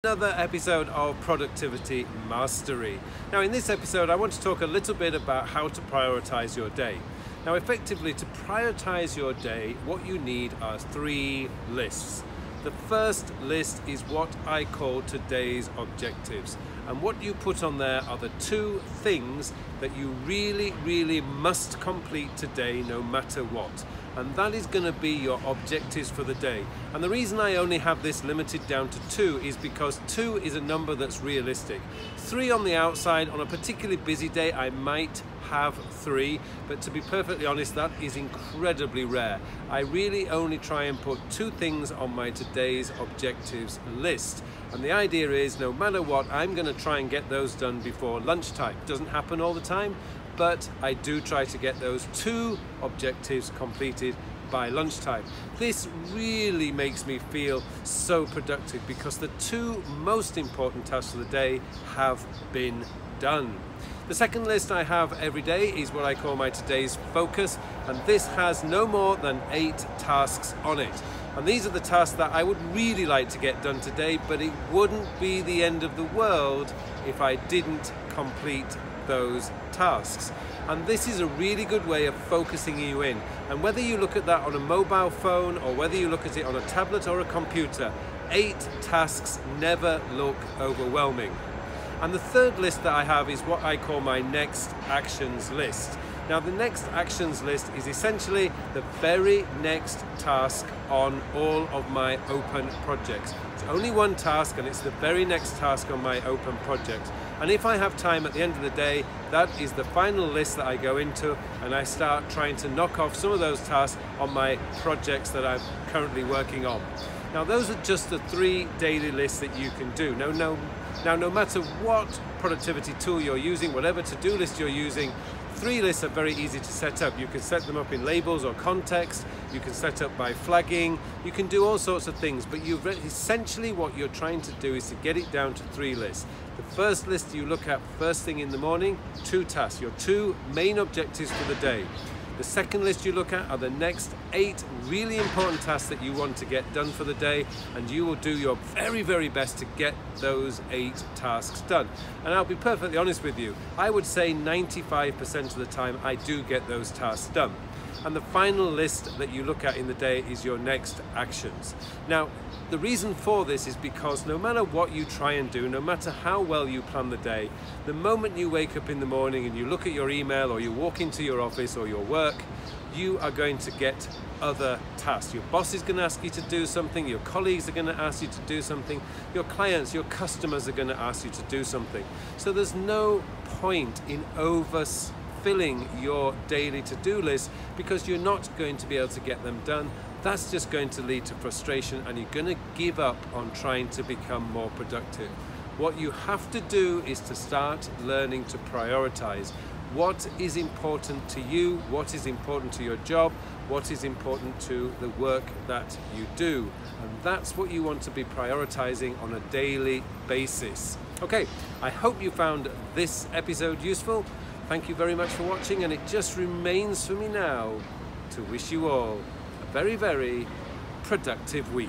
Another episode of Productivity Mastery. Now in this episode I want to talk a little bit about how to prioritize your day. Now effectively, to prioritize your day, what you need are three lists. The first list is what I call today's objectives, and what you put on there are the two things that you really must complete today no matter what. And that is going to be your objectives for the day. And the reason I only have this limited down to 2 is because 2 is a number that's realistic. 3 on the outside, on a particularly busy day, I might have 3, but to be perfectly honest, that is incredibly rare. I really only try and put 2 things on my today's objectives list. And the idea is, no matter what, I'm going to try and get those done before lunchtime. Doesn't happen all the time, but I do try to get those 2 objectives completed by lunchtime. This really makes me feel so productive because the 2 most important tasks of the day have been done. The second list I have every day is what I call my today's focus, and this has no more than 8 tasks on it. And these are the tasks that I would really like to get done today, but it wouldn't be the end of the world if I didn't complete those tasks. And this is a really good way of focusing you in. And whether you look at that on a mobile phone or whether you look at it on a tablet or a computer, 8 tasks never look overwhelming. And the third list that I have is what I call my next actions list. Now the next actions list is essentially the very next task on all of my open projects. It's only one task and it's the very next task on my open project. And if I have time at the end of the day, that is the final list that I go into, and I start trying to knock off some of those tasks on my projects that I'm currently working on. Now those are just the 3 daily lists that you can do. Now no matter what productivity tool you're using, whatever to-do list you're using, 3 lists are very easy to set up. You can set them up in labels or context, you can set up by flagging, you can do all sorts of things, but essentially what you're trying to do is to get it down to 3 lists. The first list you look at first thing in the morning, 2 tasks, your 2 main objectives for the day. The second list you look at are the next 8 really important tasks that you want to get done for the day, and you will do your very best to get those 8 tasks done. And I'll be perfectly honest with you, I would say 95% of the time I do get those tasks done. And the final list that you look at in the day is your next actions. Now, the reason for this is because no matter what you try and do, no matter how well you plan the day, the moment you wake up in the morning and you look at your email or you walk into your office or your work, you are going to get other tasks. Your boss is going to ask you to do something, your colleagues are going to ask you to do something, your clients, your customers are going to ask you to do something. So there's no point in filling your daily to-do list because you're not going to be able to get them done. That's just going to lead to frustration, and you're going to give up on trying to become more productive. What you have to do is to start learning to prioritize. What is important to you? What is important to your job? What is important to the work that you do? And that's what you want to be prioritizing on a daily basis. Okay, I hope you found this episode useful. Thank you very much for watching, and it just remains for me now to wish you all a very productive week.